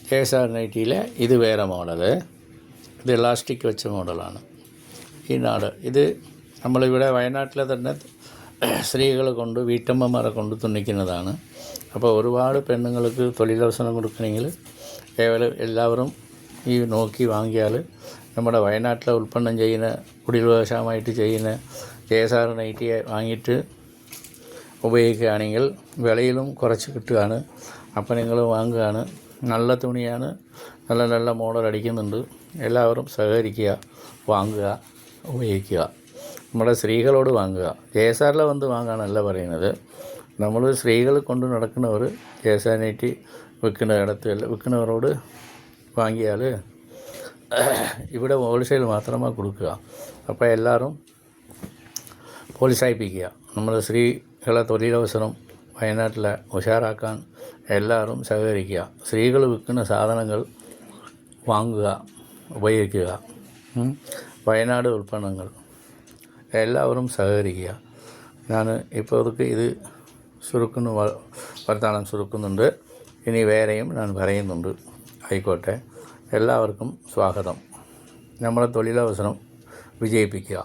KSR നൈറ്റിയിലെ ഇത് വേറെ model. ഇത് ഇലാസ്റ്റിക് വെച്ച മോഡലാണ്. ഈ നാട് ഇത് നമ്മളിവിടെ വയനാട്ടിലെ തന്നെ സ്ത്രീകളെ കൊണ്ട് വീട്ടമ്മമാരെ കൊണ്ട് തുന്നിക്കുന്നതാണ്. അപ്പോൾ ഒരുപാട് പെണ്ണുങ്ങൾക്ക് തൊഴിലവസരം കൊടുക്കണമെങ്കിൽ കേവലം എല്ലാവരും ഈ നോക്കി വാങ്ങിയാൽ നമ്മുടെ വയനാട്ടിലെ ഉൽപ്പന്നം ചെയ്യുന്ന കുടിൽ വ്യവസായമായിട്ട് ചെയ്യുന്ന KSR നൈറ്റി വാങ്ങിയിട്ട് ഉപയോഗിക്കുകയാണെങ്കിൽ വിലയിലും കുറച്ച് കിട്ടുകയാണ്. അപ്പോൾ നിങ്ങൾ വാങ്ങുകയാണ്. നല്ല തുണിയാണ്, നല്ല നല്ല മോഡൽ അടിക്കുന്നുണ്ട്. എല്ലാവരും സഹകരിക്കുക, വാങ്ങുക, ഉപയോഗിക്കുക. നമ്മുടെ സ്ത്രീകളോട് വാങ്ങുക. KSRൽ വന്ന് വാങ്ങാനല്ല പറയുന്നത്. നമ്മൾ സ്ത്രീകൾ കൊണ്ട് നടക്കുന്നവർ KSR നൈറ്റി വിൽക്കുന്നവരോട് വാങ്ങിയാൽ ഇവിടെ ഹോൾസെയിൽ മാത്രമാണ് കൊടുക്കുക. അപ്പോൾ എല്ലാവരും പ്രോത്സാഹിപ്പിക്കുക. നമ്മുടെ സ്ത്രീകളെ തൊഴിലവസരം വയനാട്ടിലെ ഉഷാറാക്കാൻ എല്ലാവരും സഹകരിക്കുക. സ്ത്രീകൾ വിൽക്കുന്ന സാധനങ്ങൾ വാങ്ങുക, ഉപയോഗിക്കുക. വയനാട് ഉൽപ്പന്നങ്ങൾ എല്ലാവരും സഹകരിക്കുക. ഞാൻ ഇപ്പോൾ ഇത് വർത്തമാനം ചുരുക്കുന്നുണ്ട്. ഇനി വേറെയും ഞാൻ പറയുന്നുണ്ട്. ആയിക്കോട്ടെ. എല്ലാവർക്കും സ്വാഗതം. നമ്മുടെ തൊഴിലവസരം വിജയിപ്പിക്കുക.